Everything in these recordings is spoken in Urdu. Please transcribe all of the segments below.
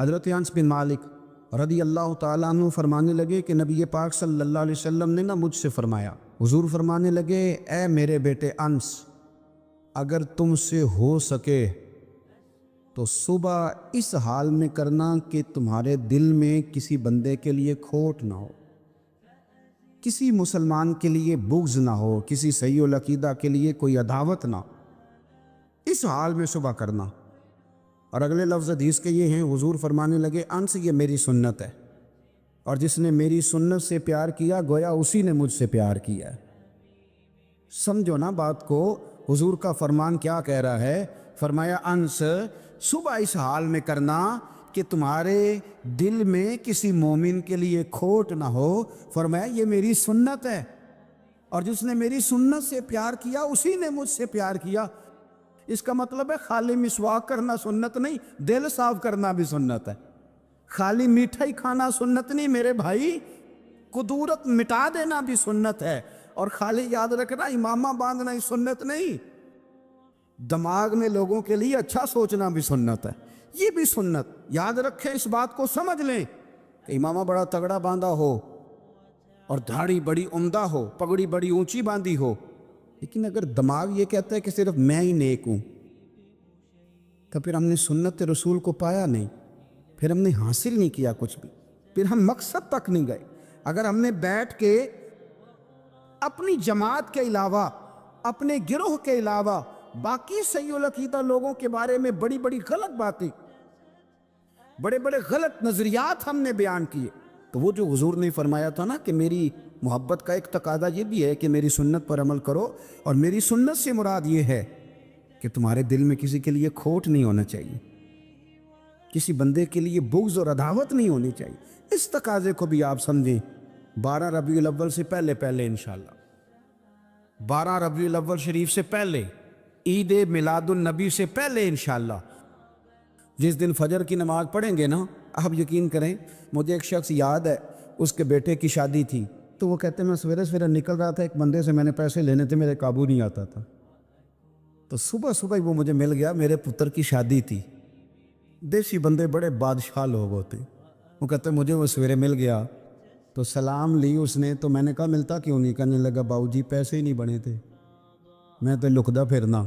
حضرت انس بن مالک رضی اللہ تعالیٰ عنہ فرمانے لگے کہ نبی پاک صلی اللہ علیہ وسلم نے مجھ سے فرمایا، حضور فرمانے لگے، اے میرے بیٹے انس، اگر تم سے ہو سکے تو صبح اس حال میں کرنا کہ تمہارے دل میں کسی بندے کے لیے کھوٹ نہ ہو، کسی مسلمان کے لیے بغض نہ ہو، کسی صحیح العقیدہ کے لیے کوئی عداوت نہ، اس حال میں صبح کرنا۔ اور اگلے لفظ حدیث کے یہ ہیں، حضور فرمانے لگے، انس یہ میری سنت ہے، اور جس نے میری سنت سے پیار کیا گویا اسی نے مجھ سے پیار کیا ہے۔ سمجھو نا بات کو، حضور کا فرمان کیا کہہ رہا ہے؟ فرمایا انس صبح اس حال میں کرنا کہ تمہارے دل میں کسی مومن کے لیے کھوٹ نہ ہو، فرمایا یہ میری سنت ہے، اور جس نے میری سنت سے پیار کیا اسی نے مجھ سے پیار کیا۔ اس کا مطلب ہے خالی مسواک کرنا سنت نہیں، دل صاف کرنا بھی سنت ہے۔ خالی میٹھائی کھانا سنت نہیں میرے بھائی، قدورت مٹا دینا بھی سنت ہے، اور خالی یاد رکھنا امامہ باندھنا ہی سنت نہیں، دماغ میں لوگوں کے لیے اچھا سوچنا بھی سنت ہے، یہ بھی سنت۔ یاد رکھیں، اس بات کو سمجھ لیں کہ امامہ بڑا تگڑا باندھا ہو اور دھاڑی بڑی عمدہ ہو، پگڑی بڑی اونچی باندھی ہو، لیکن اگر دماغ یہ کہتا ہے کہ صرف میں ہی نیک ہوں، تو پھر ہم نے سنت رسول کو پایا نہیں، پھر ہم نے حاصل نہیں کیا کچھ بھی، پھر ہم مقصد تک نہیں گئے۔ اگر ہم نے بیٹھ کے اپنی جماعت کے علاوہ، اپنے گروہ کے علاوہ باقی صحیح العقیدہ لوگوں کے بارے میں بڑی بڑی غلط باتیں، بڑے بڑے غلط نظریات ہم نے بیان کیے، تو وہ جو حضور نے فرمایا تھا نا کہ میری محبت کا ایک تقاضا یہ بھی ہے کہ میری سنت پر عمل کرو، اور میری سنت سے مراد یہ ہے کہ تمہارے دل میں کسی کے لیے کھوٹ نہیں ہونا چاہیے، کسی بندے کے لیے بغض اور عداوت نہیں ہونی چاہیے۔ اس تقاضے کو بھی آپ سمجھیں۔ 12 ربیع الاول سے پہلے انشاءاللہ، 12 ربیع الاول شریف سے پہلے، عید میلاد النبی سے پہلے انشاءاللہ، جس دن فجر کی نماز پڑھیں گے نا، آپ یقین کریں، مجھے ایک شخص یاد ہے، اس کے بیٹے کی شادی تھی، تو وہ کہتے ہیں میں سویرے سویرے نکل رہا تھا، ایک بندے سے میں نے پیسے لینے تھے، میرے قابو نہیں آتا تھا، تو صبح صبح ہی وہ مجھے مل گیا، میرے پتر کی شادی تھی۔ دیسی بندے بڑے بادشاہ لوگ ہوتے، وہ کہتے ہیں مجھے وہ سویرے مل گیا، تو سلام لی اس نے، تو میں نے کہا ملتا کیوں نہیں؟ کہنے لگا باؤ جی پیسے ہی نہیں بنے تھے، میں تو لکدا پھرنا۔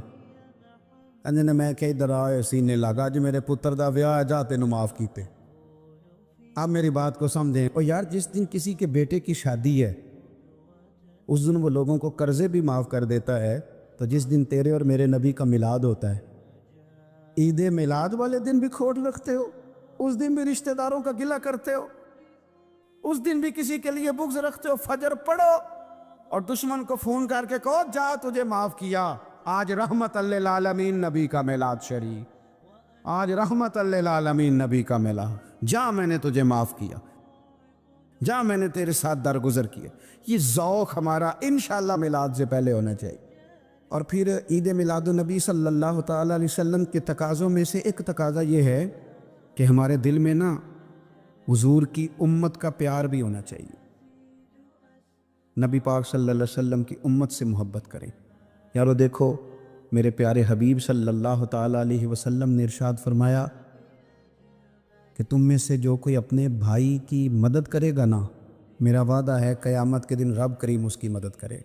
کہنے میں کہ ادھر آئے سینے لگا، جو میرے پتر دا ویاہ ہے جا تینوں معاف کیتے۔ آپ میری بات کو سمجھیں، اور یار جس دن کسی کے بیٹے کی شادی ہے اس دن وہ لوگوں کو قرضے بھی معاف کر دیتا ہے، تو جس دن تیرے اور میرے نبی کا میلاد ہوتا ہے، عید میلاد والے دن بھی کھوٹ رکھتے ہو، اس دن بھی رشتہ داروں کا گلہ کرتے ہو، اس دن بھی کسی کے لیے بغض رکھتے ہو۔ فجر پڑھو اور دشمن کو فون کر کے کہو جا تجھے معاف کیا، آج رحمت للعالمین نبی کا میلاد شریف، آج رحمت للعالمین نبی کا میلاد، جا میں نے تجھے معاف کیا، جا میں نے تیرے ساتھ درگزر کیا۔ یہ ذوق ہمارا انشاءاللہ میلاد سے پہلے ہونا چاہیے۔ اور پھر عید میلاد النبی صلی اللہ تعالیٰ علیہ وسلم کے تقاضوں میں سے ایک تقاضا یہ ہے کہ ہمارے دل میں نا حضور کی امت کا پیار بھی ہونا چاہیے، نبی پاک صلی اللہ علیہ وسلم کی امت سے محبت کریں۔ یارو دیکھو، میرے پیارے حبیب صلی اللہ تعالیٰ علیہ وسلم نے ارشاد فرمایا کہ تم میں سے جو کوئی اپنے بھائی کی مدد کرے گا نا، میرا وعدہ ہے قیامت کے دن رب کریم اس کی مدد کرے۔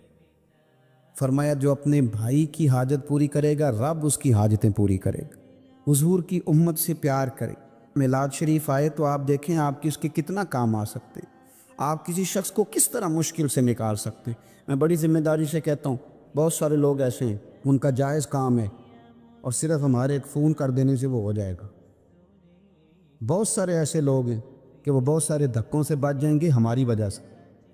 فرمایا جو اپنے بھائی کی حاجت پوری کرے گا، رب اس کی حاجتیں پوری کرے گا۔ حضور کی امت سے پیار کرے۔ میلاد شریف آئے تو آپ دیکھیں آپ اس کے کتنا کام آ سکتے، آپ کسی شخص کو کس طرح مشکل سے نکال سکتے۔ میں بڑی ذمہ داری سے کہتا ہوں، بہت سارے لوگ ایسے ہیں ان کا جائز کام ہے اور صرف ہمارے ایک فون کر دینے سے وہ ہو جائے گا۔ بہت سارے ایسے لوگ ہیں کہ وہ بہت سارے دھکوں سے بچ جائیں گے ہماری وجہ سے،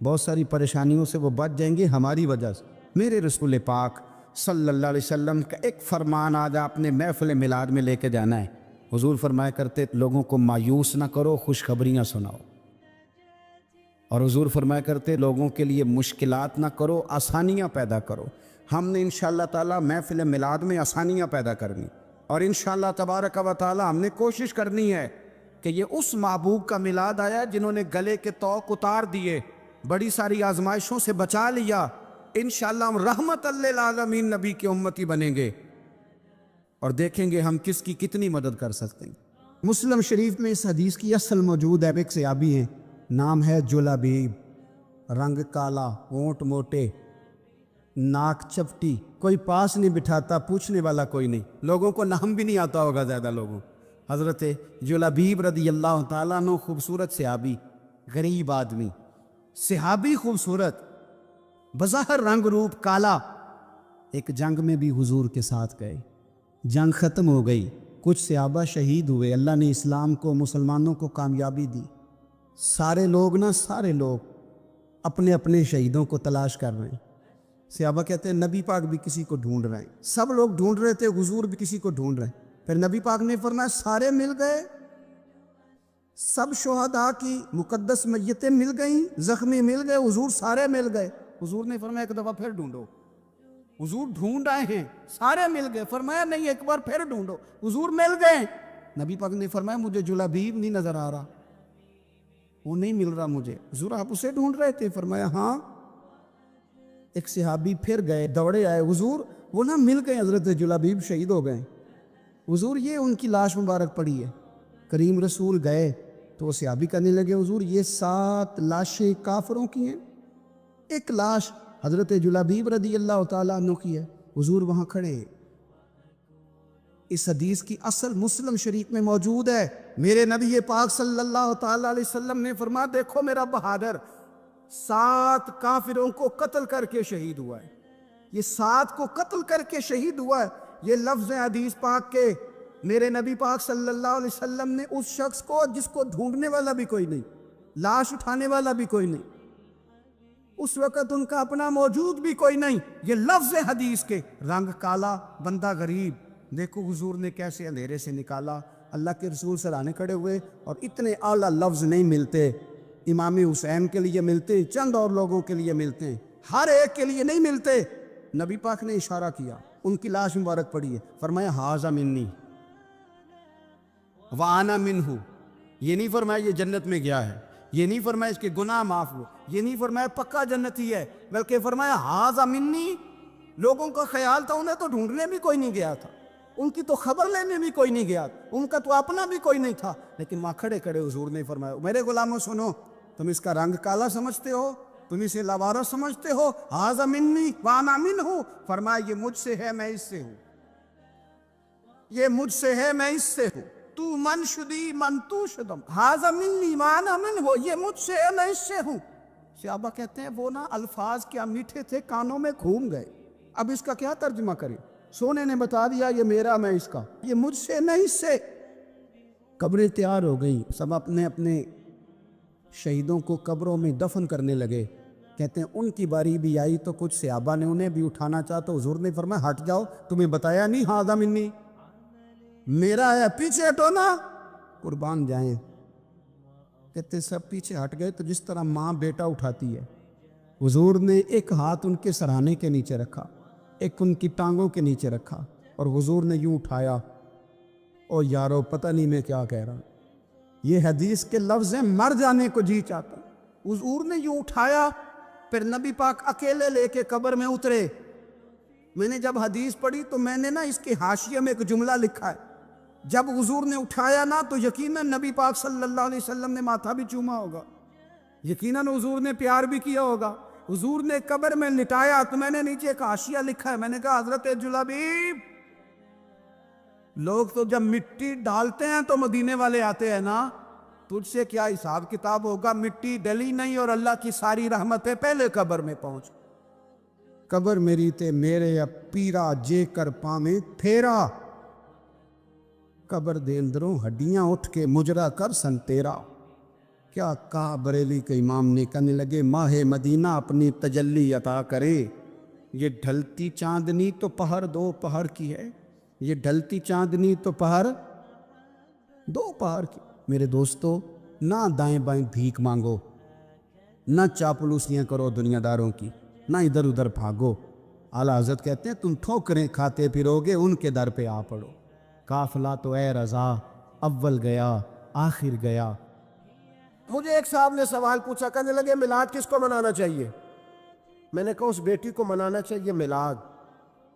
بہت ساری پریشانیوں سے وہ بچ جائیں گے ہماری وجہ سے۔ میرے رسول پاک صلی اللہ علیہ وسلم کا ایک فرمان آج آپ نے محفل میلاد میں لے کے جانا ہے۔ حضور فرمایا کرتے لوگوں کو مایوس نہ کرو، خوشخبریاں سناؤ، اور حضور فرمایا کرتے لوگوں کے لیے مشکلات نہ کرو، آسانیاں پیدا کرو۔ ہم نے انشاءاللہ تعالی محفل میلاد میں آسانیاں پیدا کرنی، اور انشاءاللہ تبارک و تعالی ہم نے کوشش کرنی ہے کہ یہ اس محبوب کا میلاد آیا جنہوں نے گلے کے طوق اتار دیے، بڑی ساری آزمائشوں سے بچا لیا۔ انشاءاللہ ہم رحمت للعالمین نبی کے امتی بنیں گے، اور دیکھیں گے ہم کس کی کتنی مدد کر سکتے ہیں۔ مسلم شریف میں اس حدیث کی اصل موجود ہے. ایک صحابی ہیں, نام ہے جلابیب, رنگ کالا, ہونٹ موٹے, ناک چپٹی, کوئی پاس نہیں بٹھاتا, پوچھنے والا کوئی نہیں, لوگوں کو نام بھی نہیں آتا ہوگا زیادہ لوگوں. حضرت جلابیب رضی اللہ تعالیٰ عنہ خوبصورت صحابی, غریب آدمی, صحابی خوبصورت, بظاہر رنگ روپ کالا. ایک جنگ میں بھی حضور کے ساتھ گئے, جنگ ختم ہو گئی, کچھ صحابہ شہید ہوئے, اللہ نے اسلام کو, مسلمانوں کو کامیابی دی. سارے لوگ اپنے اپنے شہیدوں کو تلاش کر رہے ہیں. صحابہ کہتے ہیں نبی پاک بھی کسی کو ڈھونڈ رہے ہیں, سب لوگ ڈھونڈ رہے تھے, حضور بھی کسی کو ڈھونڈ رہے ہیں. پھر نبی پاک نے فرمایا سارے مل گئے, سب شہداء کی مقدس میتیں مل گئیں, زخمی مل گئے, حضور سارے مل گئے. حضور نے فرمایا ایک دفعہ پھر ڈھونڈو. حضور ڈھونڈ آئے ہیں, سارے مل گئے. فرمایا نہیں, ایک بار پھر ڈھونڈو. حضور مل گئے. نبی پاک نے فرمایا مجھے جلابیب نہیں نظر آ رہا, وہ نہیں مل رہا مجھے. حضور آپ اسے ڈھونڈ رہے تھے؟ فرمایا ہاں. ایک صحابی پھر گئے, دوڑے آئے, حضور وہ نہ مل گئے, حضرت جلابیب شہید ہو گئے. حضور یہ ان کی لاش مبارک پڑی ہے. کریم رسول گئے تو وہ صحابی کہنے لگے حضور یہ 7 لاشیں کافروں کی ہیں, ایک لاش حضرت جلابیب رضی اللہ تعالیٰ عنہ کی ہے. حضور وہاں کھڑے ہیں. اس حدیث کی اصل مسلم شریف میں موجود ہے. میرے نبی پاک صلی اللہ تعالیٰ علیہ وسلم نے فرمایا دیکھو میرا بہادر 7 کافروں کو قتل کر کے شہید ہوا ہے. یہ 7 کو قتل کر کے شہید ہوا ہے. یہ لفظ حدیث پاک کے. میرے نبی پاک صلی اللہ علیہ وسلم نے اس شخص کو جس کو ڈھونڈنے والا بھی کوئی نہیں, لاش اٹھانے والا بھی کوئی نہیں, اس وقت ان کا اپنا موجود بھی کوئی نہیں, یہ لفظ حدیث کے, رنگ کالا, بندہ غریب. دیکھو حضور نے کیسے اندھیرے سے نکالا. اللہ کے رسول سرانے کھڑے ہوئے, اور اتنے اعلیٰ لفظ نہیں ملتے. امام حسین کے لیے ملتے, چند اور لوگوں کے لیے ملتے ہیں, ہر ایک کے لیے نہیں ملتے. نبی پاک نے اشارہ کیا, ان کی لاش مبارک پڑی ہے. فرمایا ھذا منی وانا منہ. یہ نہیں فرمایا یہ جنت میں گیا ہے, یہ نہیں فرمایا اس کے گناہ معاف ہو, یہ نہیں فرمایا پکا جنتی ہے, بلکہ فرمایا ھذا منی. لوگوں کا خیال تھا انہیں تو ڈھونڈنے بھی کوئی نہیں گیا تھا, ان کی تو خبر لینے بھی کوئی نہیں گیا, ان کا تو اپنا بھی کوئی نہیں تھا, لیکن وہاں کھڑے کھڑے حضور نے فرمایا میرے غلاموں سنو, تم اس کا رنگ کالا سمجھتے ہو, تم اسے لاوارث سمجھتے ہو, ھذا منی وانا منہ. فرمایا یہ مجھ سے ہے میں اس سے ہوں, یہ مجھ سے ہے میں اس سے ہوں. تو من شدی من تو شدم, ھذا منی وانا منہ, یہ مجھ سے ہے میں اس سے ہوں. صحابہ کہتے ہیں وہ نا الفاظ کیا میٹھے تھے, کانوں میں گھوم گئے. اب اس کا کیا ترجمہ کریں؟ سونے نے بتا دیا یہ میرا میں اس کا, یہ مجھ سے نہیں اس سے. قبریں تیار ہو گئیں, سب اپنے اپنے شہیدوں کو قبروں میں دفن کرنے لگے. کہتے ہیں ان کی باری بھی آئی تو کچھ صحابہ نے انہیں بھی اٹھانا چاہا تو حضور نے فرمایا ہٹ جاؤ, تمہیں بتایا نہیں ھذا منی, میرا ہے, پیچھے ہٹو نا, قربان جائیں. کہتے سب پیچھے ہٹ گئے. تو جس طرح ماں بیٹا اٹھاتی ہے, حضور نے ایک ہاتھ ان کے سرانے کے نیچے رکھا, ایک ان کی ٹانگوں کے نیچے رکھا, اور حضور نے یوں اٹھایا. او یارو پتہ نہیں میں کیا کہہ رہا ہوں, یہ حدیث کے لفظ ہیں, مر جانے کو جی چاہتا. حضور نے یوں اٹھایا, پھر نبی پاک اکیلے لے کے قبر میں اترے. میں نے جب حدیث پڑھی تو میں نے نا اس کے حاشیے میں ایک جملہ لکھا ہے, جب حضور نے اٹھایا نا تو یقیناً نبی پاک صلی اللہ علیہ وسلم نے ماتھا بھی چوما ہوگا, یقیناً حضور نے پیار بھی کیا ہوگا. حضور نے قبر میں لٹایا تو میں نے نیچے ایک حاشیہ لکھا ہے, میں نے کہا حضرت جلابیب, لوگ تو جب مٹی ڈالتے ہیں تو مدینے والے آتے ہیں نا, تجھ سے کیا حساب کتاب ہوگا, مٹی ڈلی نہیں اور اللہ کی ساری رحمتیں پہلے قبر میں پہنچ. قبر میری تے میرے اب پیرا جے کر پامیں پھیرا, قبر دے اندروں ہڈیاں اٹھ کے مجرا کر سن تیرا. کیا کہا بریلی کے امام نے, کہنے لگے ماہ مدینہ اپنی تجلی عطا کرے. یہ ڈھلتی چاندنی تو پہر 2 پہر کی ہے, یہ ڈھلتی چاندنی تو پہر 2 پہر کی. میرے دوستو, نہ دائیں بائیں بھیک مانگو, نہ چاپلوسیاں کرو دنیا داروں کی, نہ ادھر ادھر بھاگو. اعلیٰ حضرت کہتے ہیں تم ٹھوکریں کھاتے پھرو گے, ان کے در پہ آ پڑو. قافلہ تو اے رضا اول گیا آخر گیا. مجھے ایک صاحب نے سوال پوچھا, کہنے لگے میلاد کس کو منانا چاہیے؟ میں نے کہا اس بیٹی کو منانا چاہیے میلاد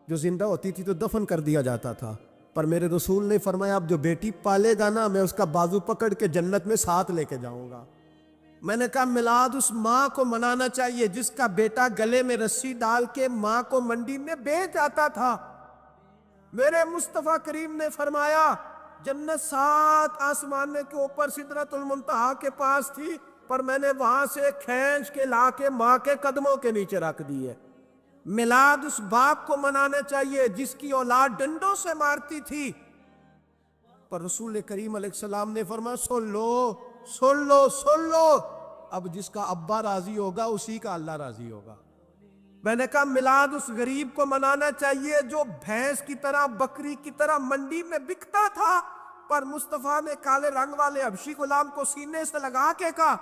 جو زندہ ہوتی تھی تو دفن کر دیا جاتا تھا, پر میرے رسول نے فرمایا اب جو بیٹی پالے گا نا میں اس کا بازو پکڑ کے جنت میں ساتھ لے کے جاؤں گا۔ میں نے کہا میلاد اس ماں کو منانا چاہیے جس کا بیٹا گلے میں رسی ڈال کے ماں کو منڈی میں بیچ آتا تھا۔ میرے مصطفیٰ کریم نے فرمایا جنت 7 آسمان کے اوپر سدرۃ المنتہا کے پاس تھی، پر میں نے وہاں سے کھینچ کے لا کے ماں کے قدموں کے نیچے رکھ دی ہے۔ میلاد اس باپ کو منانا چاہیے جس کی اولاد ڈنڈوں سے مارتی تھی، پر رسول کریم علیہ السلام نے فرمایا سن لو سن لو سن لو، اب جس کا ابا راضی ہوگا اسی کا اللہ راضی ہوگا۔ میں نے کہا میلاد اس غریب کو منانا چاہیے جو بھینس کی طرح بکری کی طرح منڈی میں بکتا تھا، پر مصطفیٰ نے کالے رنگ والے حبشی غلام کو سینے سے لگا کے کہا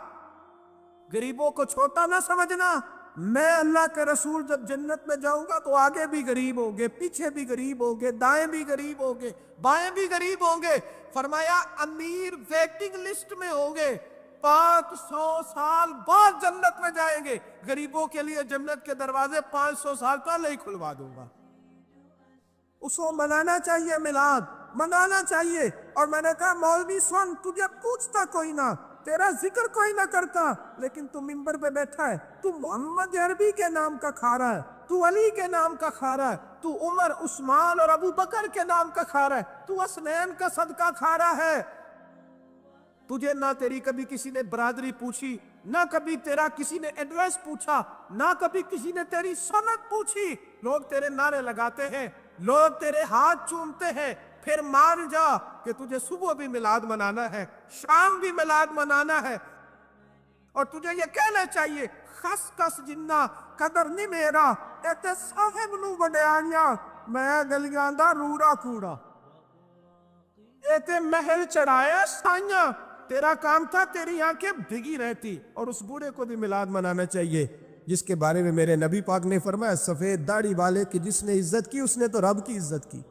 غریبوں کو چھوٹا نہ سمجھنا، میں اللہ کے رسول جب جنت میں جاؤں گا تو آگے بھی غریب ہوں گے، پیچھے بھی غریب ہوں گے، دائیں بھی غریب ہوں گے، بائیں بھی غریب ہوں گے۔ فرمایا امیر ویٹنگ لسٹ میں ہوں گے، 500 سال بعد جنت میں جائیں گے، غریبوں کے لیے جنت کے دروازے 500 سال پہلے ہی کھلوا دوں گا۔ اس کو منانا چاہیے، میلاد منانا چاہیے۔ اور میں نے کہا مولوی سن، تجھے پوچھتا کوئی نہ، تیرا ذکر کوئی نہ کرتا، لیکن تو منبر پہ بیٹھا ہے، تو محمد عربی کے نام کا کھا رہا ہے، تو علی کے نام کا کھا رہا ہے، تو عمر عثمان اور ابو بکر کے نام کا کھا رہا ہے، تو اسنین کا صدقہ کھا رہا ہے۔ تجھے نہ تیری کبھی کسی نے برادری پوچھی، نہ کبھی تیرا کسی نے ایڈریس پوچھا، نہ کبھی کسی نے تیری سند پوچھی۔ لوگ تیرے نعرے لگاتے ہیں، لوگ تیرے ہاتھ چومتے ہیں، پھر مان جا کہ تجھے صبح بھی میلاد منانا ہے، شام بھی میلاد منانا ہے، اور تجھے یہ کہنا چاہیے خس کس جنہ قدر نہیں میرا ایتے صاحب نو بڑیاں میں گلیاں دا روڑا کوڑا، ایتے محل چڑھایا سائیاں، تیرا کام تھا تیری آنکھیں بھگی رہتی۔ اور اس بوڑھے کو بھی میلاد منانا چاہیے جس کے بارے میں میرے نبی پاک نے فرمایا سفید داڑھی والے کی جس نے عزت کی اس نے تو رب کی عزت کی،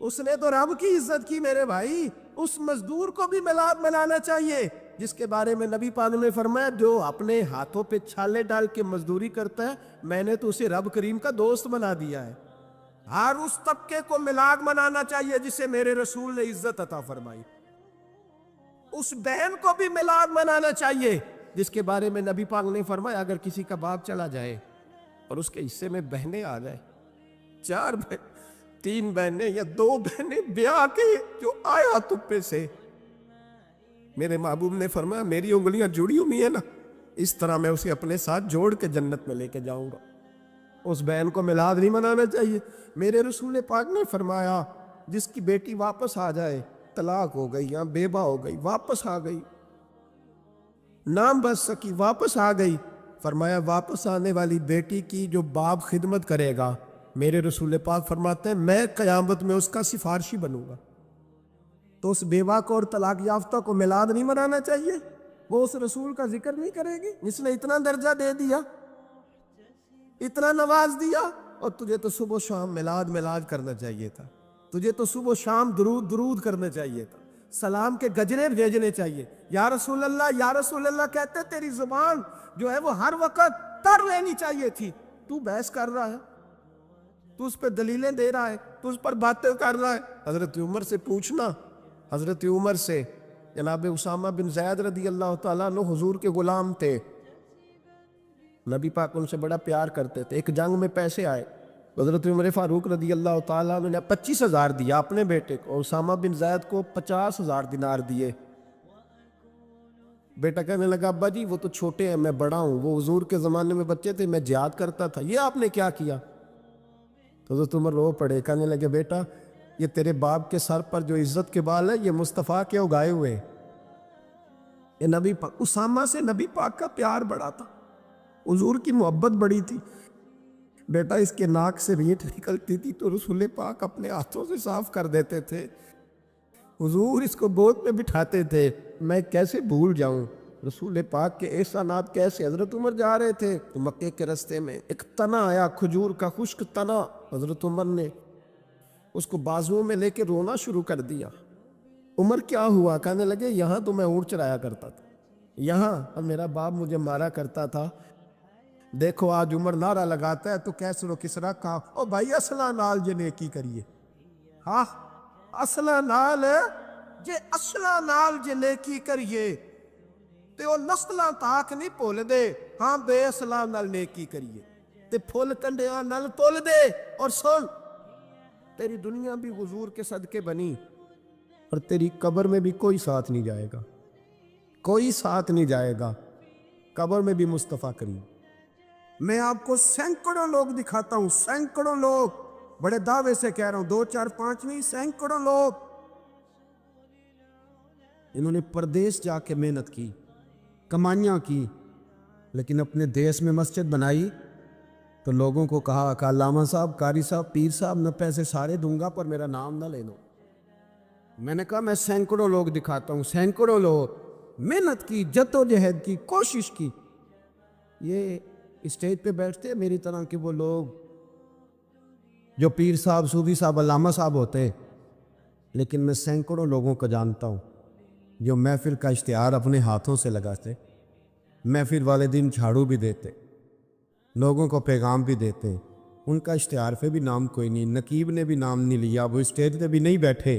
اس نے تو رب کی عزت کی میرے بھائی۔ اس مزدور کو بھی میلاد منانا چاہیے جس کے بارے میں نبی پاک نے فرمایا جو اپنے ہاتھوں پہ چھالے ڈال کے مزدوری کرتا ہے میں نے تو اسے رب کریم کا دوست بنا دیا ہے۔ ہر اس طبقے کو میلاد منانا چاہیے جسے میرے رسول نے عزت عطا فرمائی۔ اس بہن کو بھی میلاد منانا چاہیے جس کے بارے میں نبی پاک نے فرمایا اگر کسی کا باپ چلا جائے اور اس کے حصے میں بہنیں آ جائے، 3 بہنیں یا 2 بہنیں بیاہ کے جو آیا تپے سے، میرے محبوب نے فرمایا میری انگلیاں جڑی ہوئی ہیں نا، اس طرح میں اسے اپنے ساتھ جوڑ کے جنت میں لے کے جاؤں گا۔ اس بہن کو میلاد نہیں منانا چاہیے۔ میرے رسول پاک نے فرمایا جس کی بیٹی واپس آ جائے، طلاق ہو گئی یا بیوہ ہو گئی، واپس آ گئی، نام بچ سکی، واپس آ گئی، فرمایا واپس آنے والی بیٹی کی جو باپ خدمت کرے گا، میرے رسول پاک فرماتے ہیں میں قیامت میں اس کا سفارشی بنوں گا۔ تو اس بیوہ کو اور طلاق یافتہ کو میلاد نہیں منانا چاہیے؟ وہ اس رسول کا ذکر نہیں کرے گی جس نے اتنا درجہ دے دیا، اتنا نواز دیا؟ اور تجھے تو صبح و شام میلاد کرنا چاہیے تھا، تجھے تو صبح و شام درود کرنا چاہیے تھا، سلام کے گجرے بھیجنے چاہیے، یا رسول اللہ یا رسول اللہ کہتے تیری زبان جو ہے وہ ہر وقت تر رہنی چاہیے تھی، تو بحث کر رہا ہے، تو اس پہ دلیلیں دے رہا ہے، تو اس پر باتیں کر رہا ہے۔ حضرت عمر سے پوچھنا، حضرت عمر سے، جناب اسامہ بن زید رضی اللہ تعالیٰ عنہ حضور کے غلام تھے، نبی پاک ان سے بڑا پیار کرتے تھے۔ ایک جنگ میں پیسے آئے، حضرت عمر فاروق رضی اللہ تعالیٰ عنہ نے 25,000 دیا اپنے بیٹے کو، اور اسامہ بن زید کو 50,000 دینار دیے۔ بیٹا کہنے لگا ابا جی وہ تو چھوٹے ہیں، میں بڑا ہوں، وہ حضور کے زمانے میں بچے تھے، میں جہاد کرتا تھا، یہ آپ نے کیا کیا؟ تو حضرت عمر رو پڑے، کہنے لگے بیٹا یہ تیرے باپ کے سر پر جو عزت کے بال ہے یہ مصطفیٰ کے اگائے ہوئے ہیں۔ یہ نبی پاک، اسامہ سے نبی پاک کا پیار بڑا تھا، حضور کی محبت بڑی تھی۔ بیٹا اس کے ناک سے ریٹ نکلتی تھی تو رسول پاک اپنے ہاتھوں سے صاف کر دیتے تھے، حضور اس کو گود میں بٹھاتے تھے، میں کیسے بھول جاؤں رسول پاک کے احسانات کیسے۔ حضرت عمر جا رہے تھے تو مکے کے رستے میں ایک تنا آیا، کھجور کا خشک تنا، حضرت عمر نے اس کو بازوؤں میں لے کے رونا شروع کر دیا۔ عمر کیا ہوا؟ کہنے لگے یہاں تو میں اونٹ چرایا کرتا تھا، یہاں میرا باپ مجھے مارا کرتا تھا، دیکھو آج عمر نعرہ لگاتا ہے تو کیسر و کسرا کا او بھائی اصلہ نال جے نیکی کریے، ہاں اصلا نال جے اصلا نال جے نیکی کریے تے او نسلاں تاک نہیں بھول دے. ہاں بے اصلا نال نیکی کریے تے پھل کنڈیاں نال تول دے. اور سن تیری دنیا بھی حضور کے صدقے بنی اور تیری قبر میں بھی کوئی ساتھ نہیں جائے گا, کوئی ساتھ نہیں جائے گا. قبر میں بھی مصطفیٰ کریم. میں آپ کو سینکڑوں لوگ دکھاتا ہوں, سینکڑوں لوگ, بڑے دعوے سے کہہ رہا ہوں, 2 4 5 نہیں, سینکڑوں لوگ. انہوں نے پردیس جا کے محنت کی, کمائیاں کی, لیکن اپنے دیس میں مسجد بنائی تو لوگوں کو کہا کہ علامہ صاحب, قاری صاحب, پیر صاحب, میں پیسے سارے دوں گا پر میرا نام نہ لے دو. میں نے کہا میں سینکڑوں لوگ دکھاتا ہوں, سینکڑوں لوگ, محنت کی, جدوجہد کی, کوشش کی. یہ اسٹیج پہ بیٹھتے میری طرح کے وہ لوگ جو پیر صاحب, صوفی صاحب, علامہ صاحب ہوتے, لیکن میں سینکڑوں لوگوں کو جانتا ہوں جو محفل کا اشتہار اپنے ہاتھوں سے لگاتے, محفل والے دن جھاڑو بھی دیتے, لوگوں کو پیغام بھی دیتے. ان کا اشتہار پہ بھی نام کوئی نہیں, نقیب نے بھی نام نہیں لیا, وہ اسٹیج پہ بھی نہیں بیٹھے.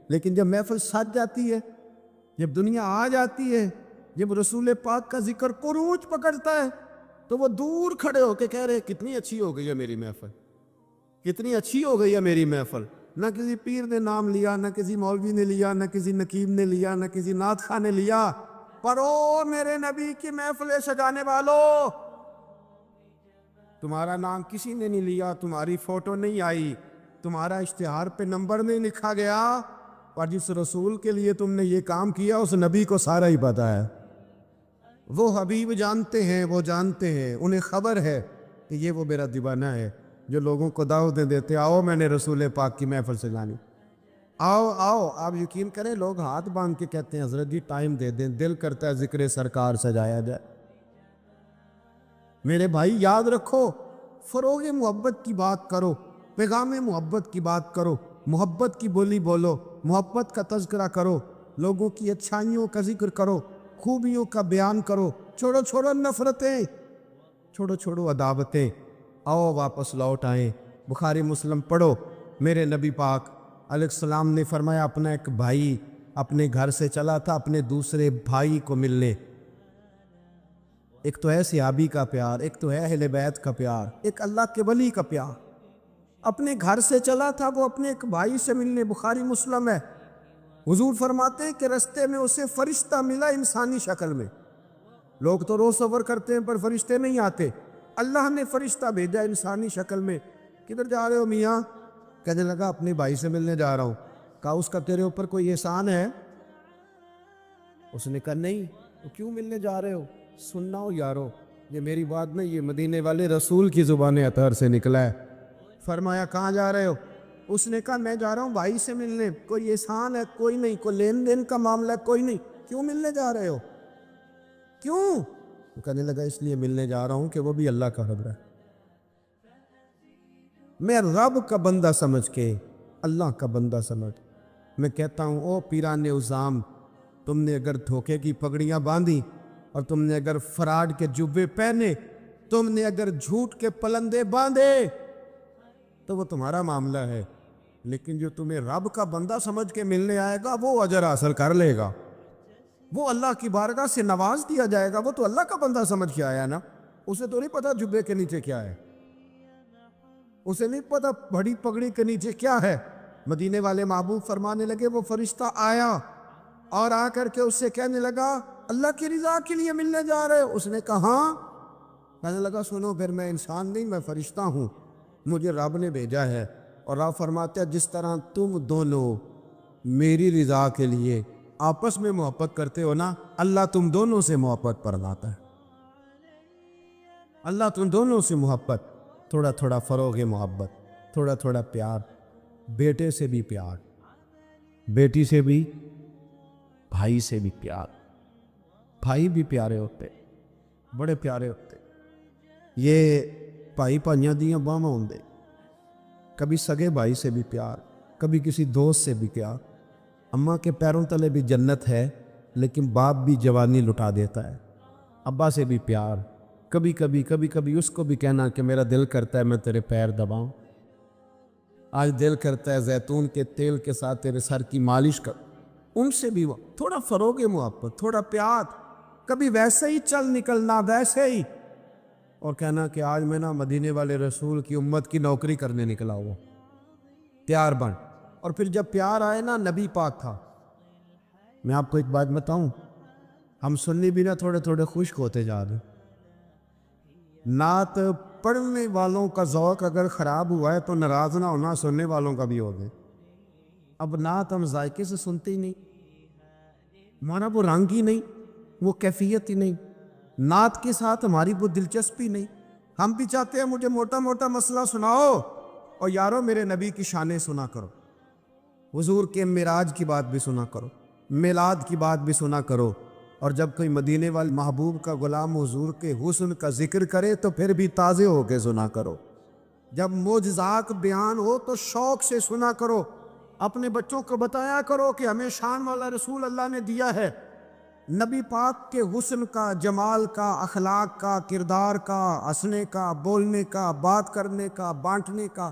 لیکن جب محفل سج جاتی ہے, جب دنیا آ جاتی ہے, جب رسول پاک کا ذکر عروج پکڑتا ہے, تو وہ دور کھڑے ہو کے کہہ رہے کتنی اچھی ہو گئی ہے میری محفل, کتنی اچھی ہو گئی ہے میری محفل. نہ کسی پیر نے نام لیا, نہ کسی مولوی نے لیا, نہ کسی نقیب نے لیا, نہ کسی نعت خواہ نے لیا, پر او میرے نبی کی محفلیں سجانے والوں, تمہارا نام کسی نے نہیں لیا, تمہاری فوٹو نہیں آئی, تمہارا اشتہار پہ نمبر نہیں لکھا گیا, اور جس رسول کے لیے تم نے یہ کام کیا اس نبی کو سارا ہی پتہ ہے. وہ حبیب جانتے ہیں, وہ جانتے ہیں, انہیں خبر ہے کہ یہ وہ میرا دیوانہ ہے جو لوگوں کو دعوتیں دیتے, آؤ میں نے رسول پاک کی محفل سجانی, آؤ آؤ. آپ یقین کریں لوگ ہاتھ باندھ کے کہتے ہیں حضرت جی ٹائم دے دیں, دل کرتا ہے ذکر سرکار سجایا جائے. میرے بھائی یاد رکھو, فروغ محبت کی بات کرو, پیغام محبت کی بات کرو, محبت کی بولی بولو, محبت کا تذکرہ کرو, لوگوں کی اچھائیوں کا ذکر کرو, خوبیوں کا بیان کرو. چھوڑو چھوڑو نفرتیں, چھوڑو چھوڑو عداوتیں, آؤ واپس لوٹ آئیں. بخاری مسلم پڑھو. میرے نبی پاک علیہ السلام نے فرمایا اپنا ایک بھائی اپنے گھر سے چلا تھا اپنے دوسرے بھائی کو ملنے. ایک تو ہے صحابی کا پیار, ایک تو ہے اہل بیت کا پیار, ایک اللہ کے ولی کا پیار. اپنے گھر سے چلا تھا وہ اپنے ایک بھائی سے ملنے. بخاری مسلم ہے. حضور فرماتے ہیں کہ رستے میں اسے فرشتہ ملا انسانی شکل میں. لوگ تو روز سفر کرتے ہیں پر فرشتے نہیں آتے, اللہ نے فرشتہ بھیجا انسانی شکل میں. کدھر جا رہے ہو میاں؟ کہنے لگا اپنے بھائی سے ملنے جا رہا ہوں. کہا اس کا تیرے اوپر کوئی احسان ہے؟ اس نے کہا نہیں. تو کیوں ملنے جا رہے ہو؟ سننا ہو یارو, یہ میری بات نہیں, یہ مدینے والے رسول کی زبان اطہر سے نکلا ہے. فرمایا کہاں جا رہے ہو؟ اس نے کہا میں جا رہا ہوں بھائی سے ملنے. کوئی احسان ہے؟ کوئی نہیں. کوئی لین دین کا معاملہ ہے؟ کوئی نہیں. کیوں ملنے جا رہے ہو؟ کیوں؟ وہ کہنے لگا اس لیے ملنے جا رہا ہوں کہ وہ بھی اللہ کا حضر ہے. میں رب کا بندہ سمجھ کے, اللہ کا بندہ سمجھ, میں کہتا ہوں او پیران عظام, تم نے اگر دھوکے کی پگڑیاں باندھی اور تم نے اگر فراڈ کے جبے پہنے, تم نے اگر جھوٹ کے پلندے باندھے تو وہ تمہارا معاملہ ہے. لیکن جو تمہیں رب کا بندہ سمجھ کے ملنے آئے گا وہ اجر حاصل کر لے گا, وہ اللہ کی بارگاہ سے نواز دیا جائے گا. وہ تو اللہ کا بندہ سمجھ کے آیا نا, اسے تو نہیں پتا جبے کے نیچے کیا ہے, اسے نہیں پتا بڑی پگڑی کے نیچے کیا ہے. مدینے والے محبوب فرمانے لگے وہ فرشتہ آیا اور آ کر کے اس سے کہنے لگا اللہ کی رضا کے لیے ملنے جا رہے ہو؟ اس نے کہا ہاں. کہنے لگا سنو پھر میں انسان نہیں, میں فرشتہ ہوں, مجھے رب نے بھیجا ہے. اور رب فرماتے ہیں جس طرح تم دونوں میری رضا کے لیے آپس میں محبت کرتے ہو نا, اللہ تم دونوں سے محبت پرلاتا ہے. اللہ تم دونوں سے محبت, تھوڑا تھوڑا فروغ محبت, تھوڑا تھوڑا پیار, بیٹے سے بھی پیار, بیٹی سے بھی, بھائی سے بھی پیار. بھائی بھی پیارے ہوتے, بڑے پیارے ہوتے. یہ بھائی بھائیاں دیاں باواں ہوندے. کبھی سگے بھائی سے بھی پیار, کبھی کسی دوست سے بھی پیار. اماں کے پیروں تلے بھی جنت ہے, لیکن باپ بھی جوانی لٹا دیتا ہے. ابا سے بھی پیار, کبھی کبھی اس کو بھی کہنا کہ میرا دل کرتا ہے میں تیرے پیر دباؤں. آج دل کرتا ہے زیتون کے تیل کے ساتھ تیرے سر کی مالش کر، ان سے بھی تھوڑا فروغ محبت، تھوڑا پیار، کبھی ویسے ہی چل نکلنا ویسے ہی، اور کہنا کہ آج میں نا مدینے والے رسول کی امت کی نوکری کرنے نکلا ہوا، پیار بن۔ اور پھر جب پیار آئے نا، نبی پاک تھا۔ میں آپ کو ایک بات بتاؤں، ہم سنی بھی نا تھوڑے تھوڑے خشک ہوتے جا رہے ہیں۔ نعت پڑھنے والوں کا ذوق اگر خراب ہوا ہے تو ناراض نہ ہونا سننے والوں کا بھی ہو گئے۔ اب نعت ہم ذائقے سے سنتے ہی نہیں، ہمارا وہ رنگ ہی نہیں، وہ کیفیت ہی نہیں، نعت کے ساتھ ہماری وہ دلچسپی نہیں۔ ہم بھی چاہتے ہیں مجھے موٹا موٹا مسئلہ سناؤ، اور یارو میرے نبی کی شانیں سنا کرو، حضور کے معراج کی بات بھی سنا کرو، میلاد کی بات بھی سنا کرو، اور جب کوئی مدینے والے محبوب کا غلام حضور کے حسن کا ذکر کرے تو پھر بھی تازے ہو کے سنا کرو۔ جب معجزات بیان ہو تو شوق سے سنا کرو، اپنے بچوں کو بتایا کرو کہ ہمیں شان والا رسول اللہ نے دیا ہے۔ نبی پاک کے حسن کا، جمال کا، اخلاق کا، کردار کا، ہنسنے کا، بولنے کا، بات کرنے کا، بانٹنے کا،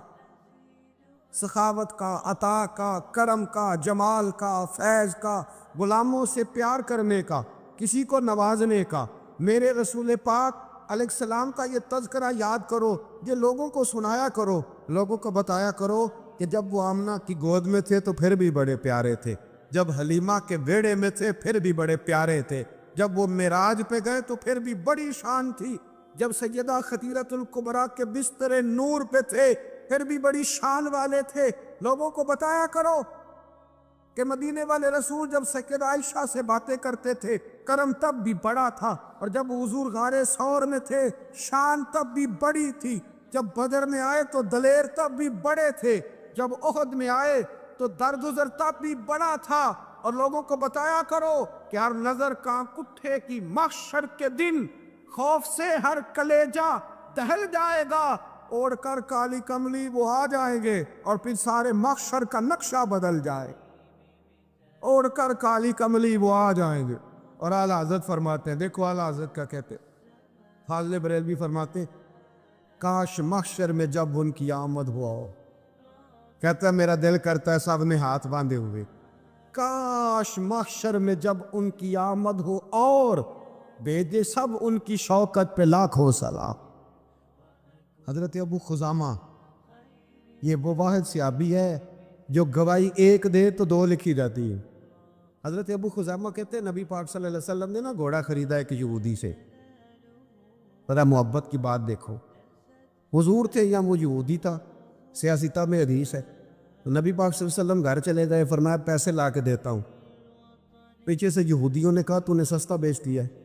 سخاوت کا، عطا کا، کرم کا، جمال کا، فیض کا، غلاموں سے پیار کرنے کا، کسی کو نوازنے کا، میرے رسول پاک علیہ السلام کا یہ تذکرہ یاد کرو، یہ لوگوں کو سنایا کرو، لوگوں کو بتایا کرو کہ جب وہ آمنہ کی گود میں تھے تو پھر بھی بڑے پیارے تھے، جب حلیمہ کے بیڑے میں تھے پھر بھی بڑے پیارے تھے، جب وہ معراج پہ گئے تو پھر بھی بڑی شان تھی، جب سیدہ خدیجہ الکبریٰ کے بستر نور پہ تھے پھر بھی بڑی شان والے تھے۔ لوگوں کو بتایا کرو کہ مدینے والے رسول جب سیدہ عائشہ سے باتیں کرتے تھے کرم تب بھی بڑا تھا، اور جب حضور غار ثور میں تھے شان تب بھی بڑی تھی، جب بدر میں آئے تو دلیر تب بھی بڑے تھے، جب احد میں آئے تو درگزر تب بھی بڑا تھا۔ اور لوگوں کو بتایا کرو کہ ہر نظر کانپ اٹھے کی محشر کے دن خوف سے ہر کلیجہ دہل جائے گا، اوڑھ کر کالی کملی وہ آ جائیں گے اور پھر سارے محشر کا نقشہ بدل جائے، اوڑھ کر کالی کملی وہ آ جائیں گے۔ اور اعلیٰ حضرت فرماتے ہیں، دیکھو اعلیٰ حضرت کا کہتے ہیں، فاضل بریلوی فرماتے ہیں، کاش محشر میں جب ان کی آمد ہوا ہو، کہتا ہے میرا دل کرتا ہے سب نے ہاتھ باندھے ہوئے، کاش محشر میں جب ان کی آمد ہو اور بھیجے سب ان کی شوکت پہ لاکھوں سلام۔ حضرت ابو خزامہ یہ وہ واحد صحابی ہے جو گواہی ایک دے تو دو لکھی جاتی ہے۔ حضرت ابو خزامہ کہتے ہیں نبی پاک صلی اللہ علیہ وسلم نے نا گھوڑا خریدا ایک یہودی سے، ذرا محبت کی بات دیکھو، حضور تھے یا وہ یہودی تھا، سیاستہ میں حدیث ہے، تو نبی پاک صلی اللہ علیہ وسلم گھر چلے گئے، فرمایا پیسے لا کے دیتا ہوں، پیچھے سے یہودیوں نے کہا تو نے سستا بیچ دیا ہے۔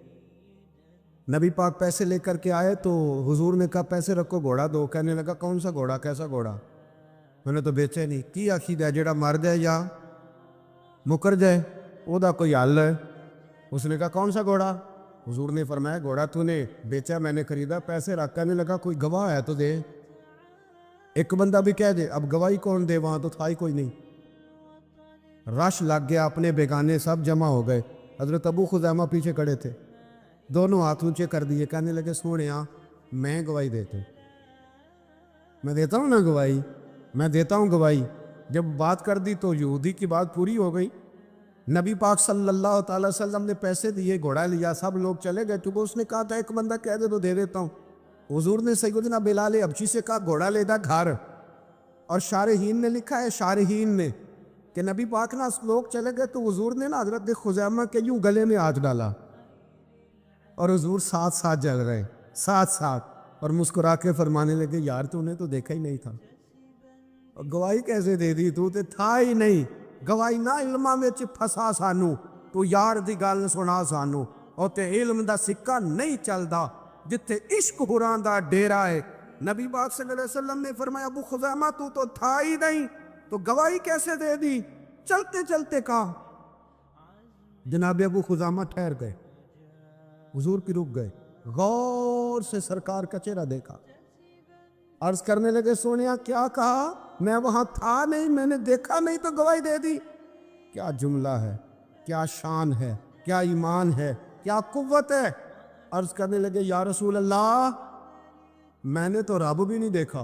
نبی پاک پیسے لے کر کے آئے تو حضور نے کہا پیسے رکھو گھوڑا دو، کہنے لگا کون سا گھوڑا، کیسا گھوڑا، میں نے تو بیچے نہیں، کی عقیدہ ہے جڑا مر جائے یا مکر جائے او دا کوئی حل ہے؟ اس نے کہا کون سا گھوڑا؟ حضور نے فرمایا گھوڑا تو نے بیچا، میں نے خریدا، پیسے رکھ، کہنے لگا کوئی گواہ ہے تو دے، ایک بندہ بھی کہہ دے، اب گواہی کون دے، وہاں تو تھا ہی کوئی نہیں، رش لگ گیا، اپنے بیگانے سب جمع ہو گئے، حضرت ابو خزامہ پیچھے کھڑے تھے، دونوں ہاتھ اونچے کر دیے، کہنے لگے سونیا میں گواہی دیتا ہوں، میں دیتا ہوں نا گواہی، میں دیتا ہوں گواہی۔ جب بات کر دی تو یہودی کی بات پوری ہو گئی، نبی پاک صلی اللہ تعالی وسلم نے پیسے دیے، گھوڑا لیا، سب لوگ چلے گئے، تو اس نے کہا تھا ایک بندہ کہہ دے تو دے دیتا ہوں، حضور نے سیدنا بلال حبشی سے کہا گھوڑا لے دا گھر، اور شارحین نے لکھا ہے، شارحین نے کہ نبی پاک نا لوگ چلے گئے تو حضور نے نا حضرت خزیمہ کے یوں گلے میں ہاتھ ڈالا، اور حضور ساتھ ساتھ جل رہے، ساتھ ساتھ، اور مسکرا کے فرمانے لگے یار تو نے تو دیکھا ہی نہیں تھا، اور گواہی کیسے دے دی، تو تے تھا ہی نہیں، گواہی نہ علماں وچ پھسا سانو، تو یار دی گل سنا سانو، اور تے علم دا سکہ نہیں چلدا جتھے عشق حراں دا ڈیرا ہے۔ نبی پاک صلی اللہ علیہ وسلم نے فرمایا ابو خزامہ تو تھا ہی نہیں، تو گواہی کیسے دے دی؟ چلتے چلتے کہا، جناب ابو خزامہ ٹھہر گئے، حضور کی رک گئے، غور سے سرکار کا چہرہ دیکھا، عرض کرنے لگے سونیا کیا کہا؟ میں وہاں تھا نہیں، میں نے دیکھا نہیں تو گواہی دے دی؟ کیا جملہ ہے، کیا شان ہے، کیا ایمان ہے، کیا قوت ہے۔ عرض کرنے لگے یا رسول اللہ میں نے تو رب بھی نہیں دیکھا،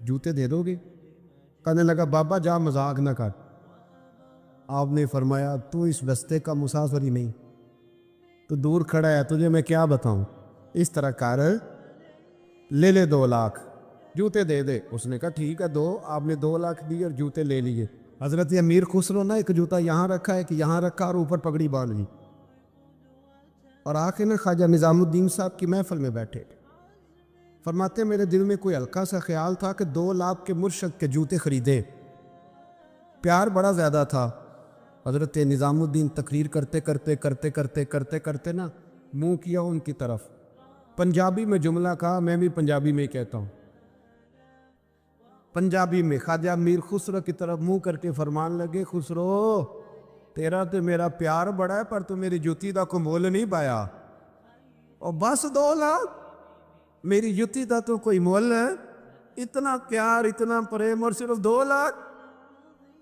جوتے دے دو گے؟ کہنے لگا بابا جا مذاق نہ کر. آپ نے فرمایا تو اس بستے کا مسافر ہی نہیں, تو دور کھڑا ہے, تجھے میں کیا بتاؤں, اس طرح کر, لے 2 لاکھ جوتے دے دے. اس نے کہا ٹھیک ہے دو. آپ نے 2 لاکھ دیے اور جوتے لے لیے. حضرت امیر خسرو نے ایک جوتا یہاں رکھا, ایک یہاں رکھا اور اوپر پگڑی باندھ لی, اور آخر میں خواجہ نظام الدین صاحب کی محفل میں بیٹھے. فرماتے میرے دل میں کوئی ہلکا سا خیال تھا کہ 2 لاکھ کے مرشد کے جوتے خریدے. پیار بڑا زیادہ تھا. حضرت نظام الدین تقریر کرتے کرتے کرتے کرتے کرتے کرتے نا منہ کیا ان کی طرف, پنجابی میں جملہ کہا, میں بھی پنجابی میں ہی کہتا ہوں. پنجابی میں خواجہ میر خسرو کی طرف منہ کر کے فرمان لگے, خسرو تیرا تو میرا پیار بڑا ہے پر تو میری جوتی دا کو مول نہیں پایا. اور بس 2 لاکھ میری جوتی دا تو کوئی مول ہے, اتنا پیار اتنا پریم اور صرف 2 لاکھ.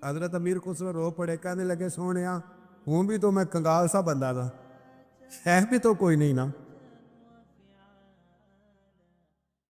حضرت امیر خسرو رو پڑے, کہنے لگے سونیا ہوں بھی تو میں کنگال سا بندہ تھا, ہے بھی تو کوئی نہیں نا.